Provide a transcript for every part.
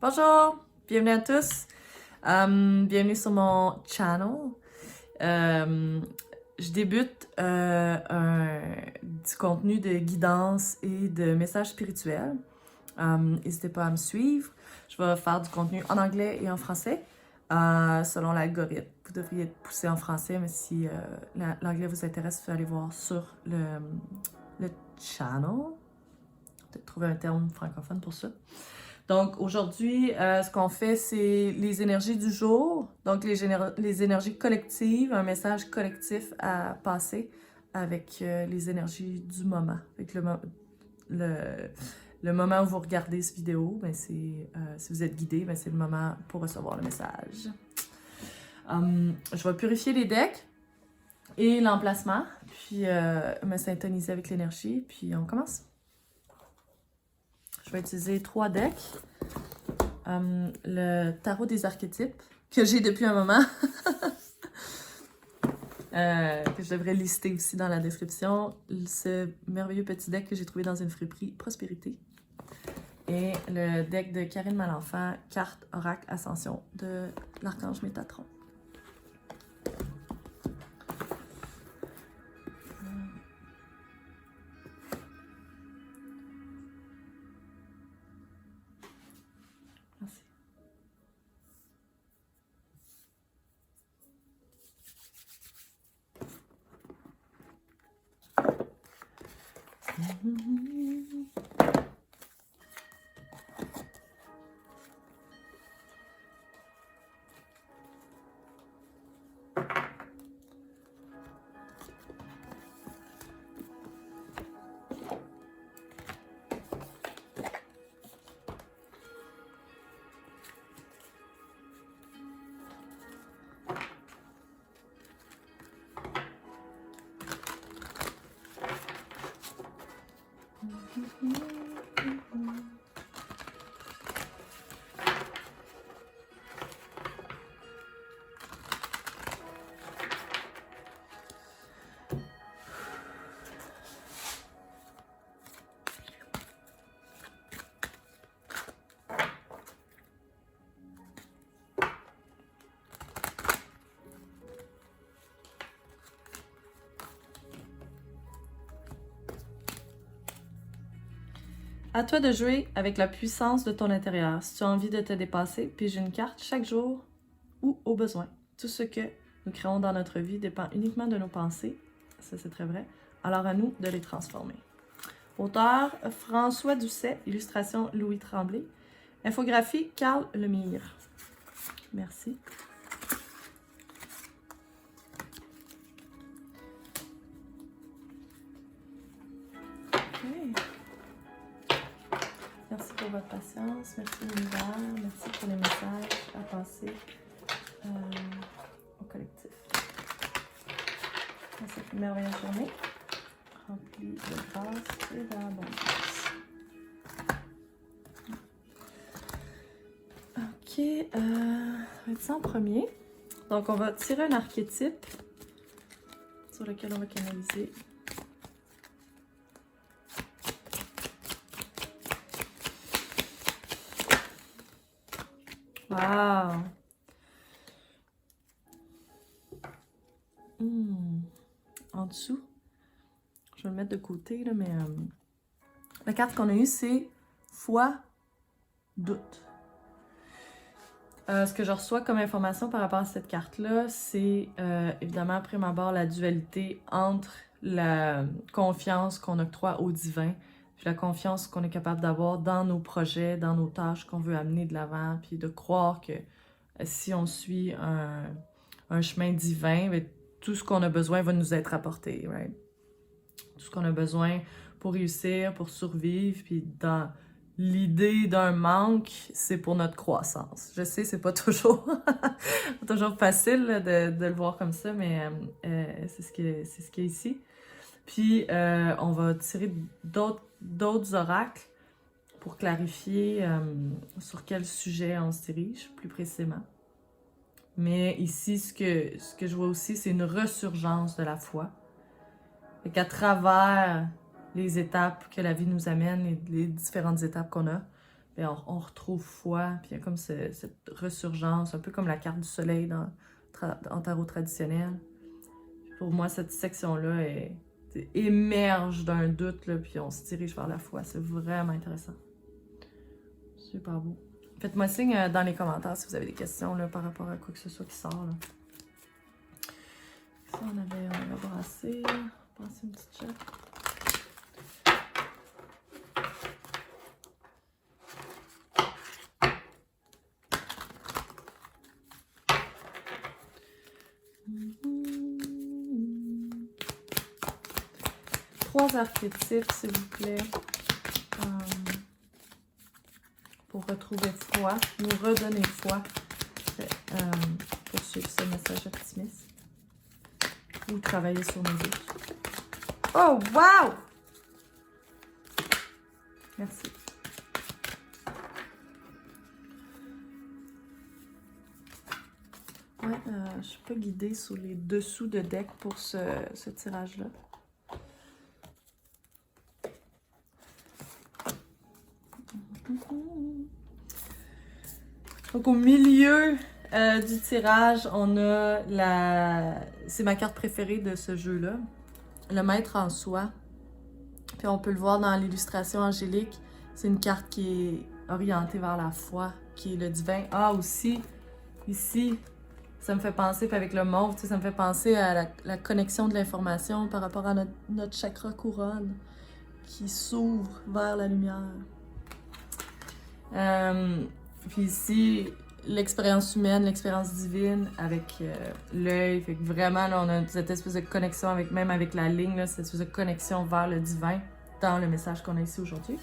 Bonjour, bienvenue à tous. Bienvenue sur mon channel. Je débute du contenu de guidance et de messages spirituels. N'hésitez pas à me suivre. Je vais faire du contenu en anglais et en français selon l'algorithme. Vous devriez être poussé en français, mais si l'anglais vous intéresse, vous allez voir sur le channel. Peut-être trouver un terme francophone pour ça. Donc aujourd'hui, ce qu'on fait, c'est les énergies du jour, donc les énergies collectives, un message collectif à passer avec les énergies du moment. Avec le moment où vous regardez cette vidéo, ben si vous êtes guidé, ben c'est le moment pour recevoir le message. Je vais purifier les decks et l'emplacement, puis me syntoniser avec l'énergie, puis on commence. Je vais utiliser 3 decks. Le tarot des archétypes, que j'ai depuis un moment, que je devrais lister aussi dans la description. Ce merveilleux petit deck que j'ai trouvé dans une friperie Prospérité. Et le deck de Karine Malenfant, carte Oracle Ascension de l'Archange Métatron. À toi de jouer avec la puissance de ton intérieur. Si tu as envie de te dépasser, pige une carte chaque jour ou au besoin. Tout ce que nous créons dans notre vie dépend uniquement de nos pensées. Ça, c'est très vrai. Alors à nous de les transformer. Auteur François Doucet, illustration Louis Tremblay. Infographie Carl Lemire. Merci. Okay. Merci pour votre patience, merci l'univers, merci pour les messages à passer au collectif. Dans cette merveilleuse journée, remplie de grâce et d'abondance. Ok, ça va être ça en premier. Donc on va tirer un archétype sur lequel on va canaliser. Wow! En dessous, je vais le mettre de côté, là, mais la carte qu'on a eue, c'est foi, doute. Ce que je reçois comme information par rapport à cette carte-là, c'est évidemment, après ma barre, la dualité entre la confiance qu'on octroie au divin, puis la confiance qu'on est capable d'avoir dans nos projets, dans nos tâches qu'on veut amener de l'avant, puis de croire que si on suit un chemin divin, bien, tout ce qu'on a besoin va nous être apporté, right? Tout ce qu'on a besoin pour réussir, pour survivre, puis dans l'idée d'un manque, c'est pour notre croissance. Je sais, c'est pas toujours, toujours facile là, de le voir comme ça, mais c'est ce qu'il y a ici. Puis, on va tirer d'autres oracles pour clarifier sur quel sujet on se dirige plus précisément. Mais ici, ce que je vois aussi, c'est une ressurgence de la foi. Fait qu'à travers les étapes que la vie nous amène, les différentes étapes qu'on a, bien, on retrouve foi, puis il y a comme cette ressurgence, un peu comme la carte du soleil en tarot traditionnel. Pour moi, cette section-là émerge d'un doute, là, puis on se dirige vers la foi. C'est vraiment intéressant. Super beau. Faites-moi signe dans les commentaires si vous avez des questions là, par rapport à quoi que ce soit qui sort. Là. Ça, on avait brassé. Passer une petite check. Trois archétypes, s'il vous plaît, pour retrouver foi, nous redonner foi, pour suivre ce message optimiste, ou travailler sur nos doutes. Oh, wow! Merci. Ouais, je ne suis pas guidée sur les dessous de deck pour ce tirage-là. Donc, au milieu du tirage, on a c'est ma carte préférée de ce jeu-là, le maître en soi. Puis on peut le voir dans l'illustration angélique. C'est une carte qui est orientée vers la foi, qui est le divin. Ah, aussi, ici, ça me fait penser, puis avec le mauve, ça me fait penser à la connexion de l'information par rapport à notre chakra couronne qui s'ouvre vers la lumière. Puis ici, l'expérience humaine, l'expérience divine avec l'œil. Fait que vraiment, là, on a cette espèce de connexion même avec la ligne, là, cette espèce de connexion vers le divin dans le message qu'on a ici aujourd'hui.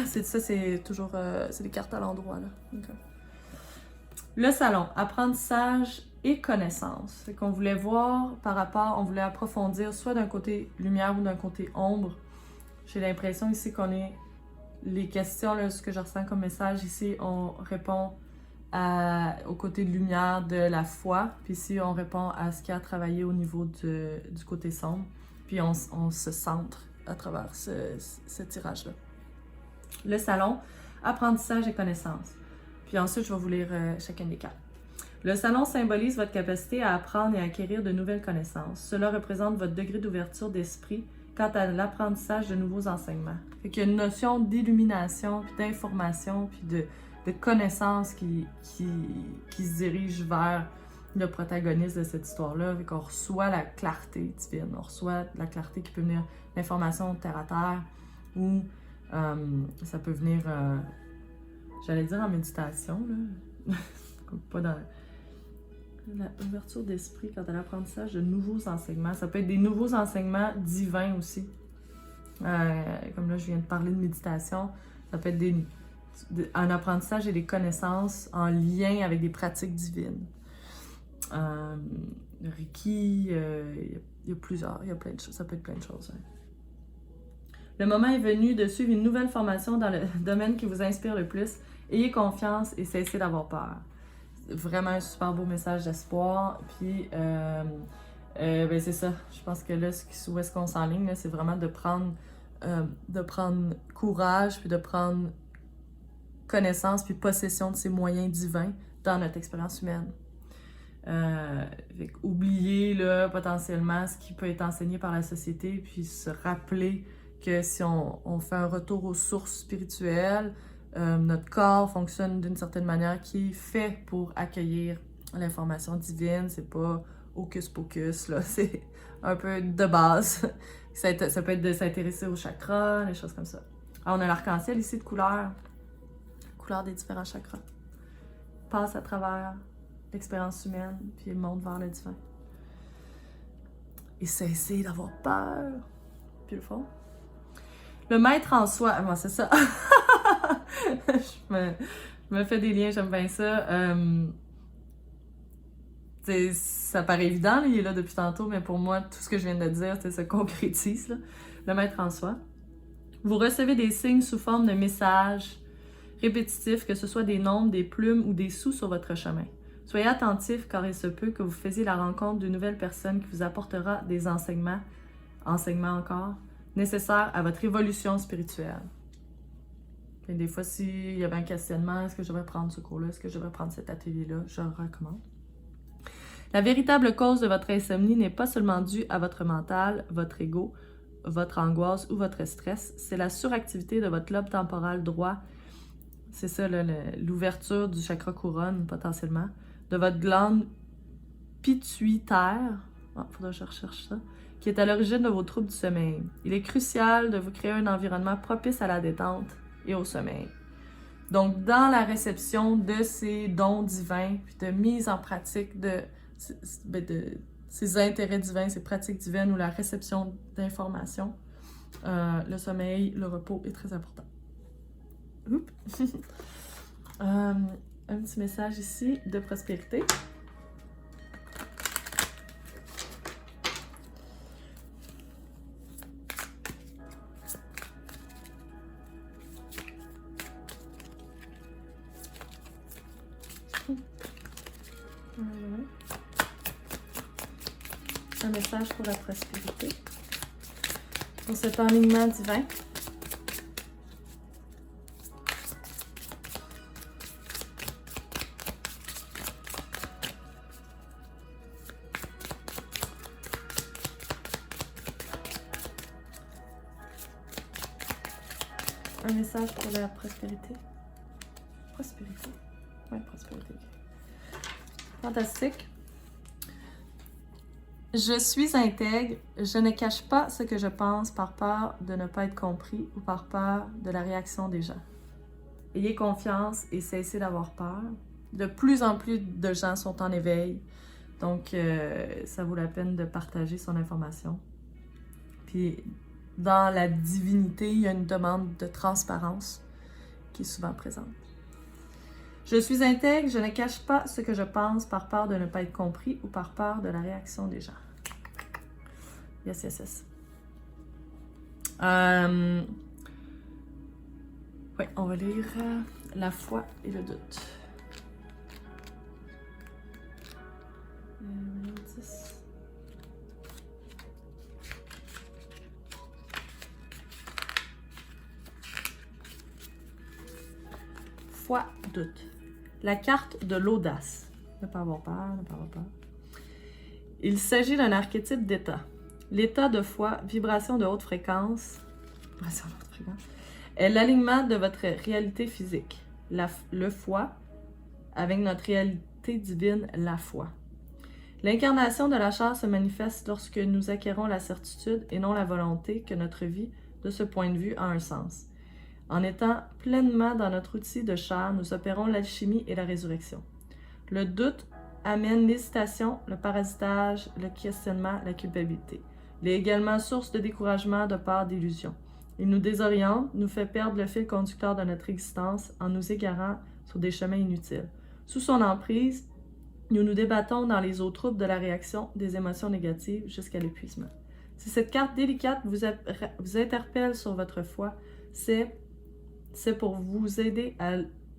C'est toujours c'est des cartes à l'endroit, là. Okay. Le salon, apprentissage et connaissance. Fait qu'on voulait voir par rapport, on voulait approfondir soit d'un côté lumière ou d'un côté ombre. J'ai l'impression ici qu'on est les questions, là, ce que je ressens comme message ici, on répond au côté de lumière de la foi, puis ici on répond à ce qu'il y a à travailler au niveau du côté sombre, puis on se centre à travers ce tirage-là. Le salon, apprentissage et connaissance. Puis ensuite, je vais vous lire chacune des cartes. Le salon symbolise votre capacité à apprendre et à acquérir de nouvelles connaissances. Cela représente votre degré d'ouverture d'esprit quant à l'apprentissage de nouveaux enseignements. Fait qu'il y a une notion d'illumination, puis d'information, puis de connaissance qui se dirige vers le protagoniste de cette histoire-là. Fait qu'on reçoit la clarté divine, on reçoit la clarté qui peut venir d'informations terre à terre, ou ça peut venir, j'allais dire en méditation, là. Pas dans l'ouverture d'esprit quant à l'apprentissage de nouveaux enseignements. Ça peut être des nouveaux enseignements divins aussi. Comme là, je viens de parler de méditation. Ça peut être un apprentissage et des connaissances en lien avec des pratiques divines. Le Reiki, il y a plusieurs, il y a plein de choses. Ça peut être plein de choses. Hein. Le moment est venu de suivre une nouvelle formation dans le domaine qui vous inspire le plus. Ayez confiance et cessez d'avoir peur. Vraiment un super beau message d'espoir. Puis, ben c'est ça. Je pense que là, où est-ce qu'on s'enligne, c'est vraiment de prendre courage, puis de prendre connaissance, puis possession de ces moyens divins dans notre expérience humaine. Oublier là, potentiellement ce qui peut être enseigné par la société, puis se rappeler que si on fait un retour aux sources spirituelles, notre corps fonctionne d'une certaine manière qui est fait pour accueillir l'information divine. C'est pas hocus pocus, là. C'est un peu de base. Ça peut être de s'intéresser aux chakras, des choses comme ça. Alors, on a l'arc-en-ciel ici de couleur des différents chakras. Passe à travers l'expérience humaine, puis monte vers le divin. Et cesser d'avoir peur. Puis le fond. Le maître en soi, moi c'est ça. je me fais des liens, j'aime bien ça. Ça paraît évident, là, il est là depuis tantôt, mais pour moi, tout ce que je viens de dire, se concrétise. Là. Le maître en soi. Vous recevez des signes sous forme de messages répétitifs, que ce soit des nombres, des plumes ou des sous sur votre chemin. Soyez attentifs car il se peut que vous faisiez la rencontre d'une nouvelle personne qui vous apportera des enseignements encore, nécessaires à votre évolution spirituelle. Puis des fois, s'il y avait un questionnement, est-ce que je devrais prendre ce cours-là, est-ce que je devrais prendre cet atelier-là, je le recommande. La véritable cause de votre insomnie n'est pas seulement due à votre mental, votre ego, votre angoisse ou votre stress, c'est la suractivité de votre lobe temporal droit. C'est ça, l'ouverture du chakra couronne, potentiellement, de votre glande pituitaire, faudra que je recherche ça, qui est à l'origine de vos troubles du sommeil. Il est crucial de vous créer un environnement propice à la détente et au sommeil. Donc, dans la réception de ces dons divins, puis de mise en pratique de ces intérêts divins, ces pratiques divines ou la réception d'informations, le sommeil, le repos est très important. Un petit message ici de prospérité. Un message pour la prospérité. Pour cet enlignement divin. Un message pour la prospérité. Prospérité. Oui, prospérité. Fantastique. Je suis intègre, je ne cache pas ce que je pense par peur de ne pas être compris ou par peur de la réaction des gens. Ayez confiance et cessez d'avoir peur. De plus en plus de gens sont en éveil, donc ça vaut la peine de partager son information. Puis dans la divinité, il y a une demande de transparence qui est souvent présente. Je suis intègre, je ne cache pas ce que je pense par peur de ne pas être compris ou par peur de la réaction des gens. Yes, yes, yes. Oui, on va lire la foi et le doute. 10. Foi, doute. La carte de l'audace. Ne pas avoir peur, ne pas avoir peur. Il s'agit d'un archétype d'état. L'état de foi, vibration de haute fréquence, est l'alignement de votre réalité physique. Le foi, avec notre réalité divine, la foi. L'incarnation de la chair se manifeste lorsque nous acquérons la certitude et non la volonté que notre vie, de ce point de vue, a un sens. En étant pleinement dans notre outil de chair, nous opérons l'alchimie et la résurrection. Le doute amène l'hésitation, le parasitage, le questionnement, la culpabilité. Il est également source de découragement, de peur, d'illusion. Il nous désoriente, nous fait perdre le fil conducteur de notre existence en nous égarant sur des chemins inutiles. Sous son emprise, nous nous débattons dans les eaux troubles de la réaction des émotions négatives jusqu'à l'épuisement. Si cette carte délicate vous interpelle sur votre foi, c'est pour vous aider à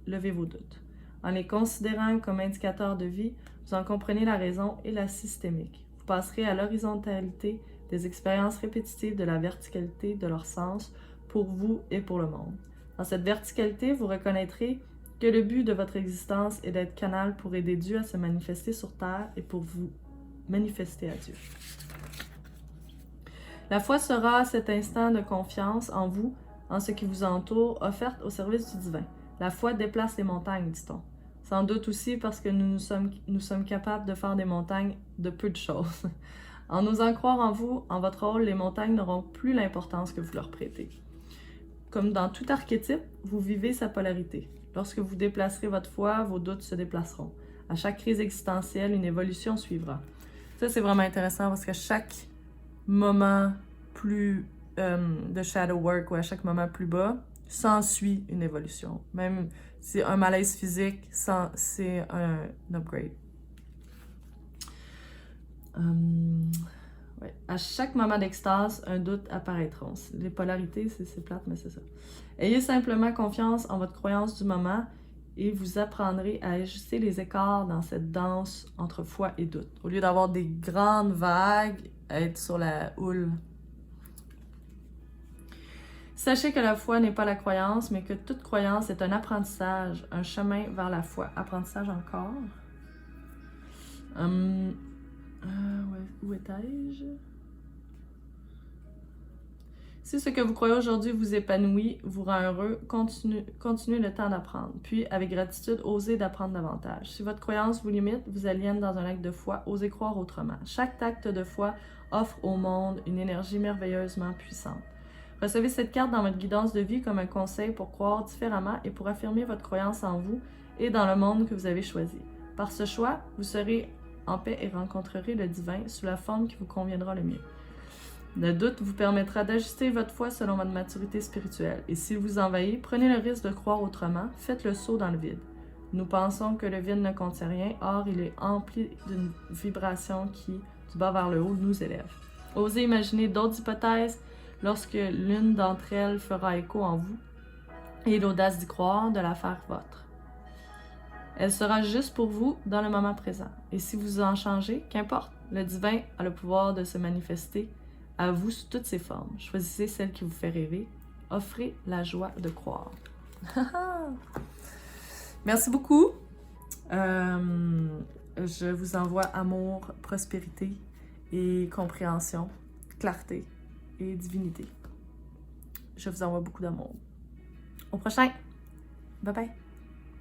lever vos doutes. En les considérant comme indicateurs de vie, vous en comprenez la raison et la systémique. Vous passerez à l'horizontalité des expériences répétitives de la verticalité de leur sens pour vous et pour le monde. Dans cette verticalité, vous reconnaîtrez que le but de votre existence est d'être canal pour aider Dieu à se manifester sur terre et pour vous manifester à Dieu. La foi sera cet instant de confiance en vous, en ce qui vous entoure, offerte au service du divin. La foi déplace les montagnes, dit-on. Sans doute aussi parce que nous sommes capables de faire des montagnes de peu de choses. En osant croire en vous, en votre rôle, les montagnes n'auront plus l'importance que vous leur prêtez. Comme dans tout archétype, vous vivez sa polarité. Lorsque vous déplacerez votre foi, vos doutes se déplaceront. À chaque crise existentielle, une évolution suivra. Ça, c'est vraiment intéressant parce qu'à chaque moment plus de shadow work ou à chaque moment plus bas, s'ensuit une évolution. Même si un malaise physique, c'est un upgrade. Ouais. À chaque moment d'extase, un doute apparaîtra. Les polarités, c'est plate, mais c'est ça. Ayez simplement confiance en votre croyance du moment et vous apprendrez à ajuster les écarts dans cette danse entre foi et doute. Au lieu d'avoir des grandes vagues, être sur la houle. Sachez que la foi n'est pas la croyance, mais que toute croyance est un apprentissage, un chemin vers la foi. Apprentissage encore. Où étais-je? Si ce que vous croyez aujourd'hui vous épanouit, vous rend heureux, continuez le temps d'apprendre. Puis, avec gratitude, osez d'apprendre davantage. Si votre croyance vous limite, vous aliène dans un acte de foi, osez croire autrement. Chaque acte de foi offre au monde une énergie merveilleusement puissante. Recevez cette carte dans votre guidance de vie comme un conseil pour croire différemment et pour affirmer votre croyance en vous et dans le monde que vous avez choisi. Par ce choix, vous serez en paix et rencontrerez le divin sous la forme qui vous conviendra le mieux. Le doute vous permettra d'ajuster votre foi selon votre maturité spirituelle. Et s'il vous envahit, prenez le risque de croire autrement, faites le saut dans le vide. Nous pensons que le vide ne contient rien, or il est empli d'une vibration qui, du bas vers le haut, nous élève. Osez imaginer d'autres hypothèses lorsque l'une d'entre elles fera écho en vous, et l'audace d'y croire, de la faire vôtre. Elle sera juste pour vous dans le moment présent. Et si vous en changez, qu'importe, le divin a le pouvoir de se manifester à vous sous toutes ses formes. Choisissez celle qui vous fait rêver. Offrez la joie de croire. Merci beaucoup. Je vous envoie amour, prospérité et compréhension, clarté et divinité. Je vous envoie beaucoup d'amour. Au prochain. Bye bye.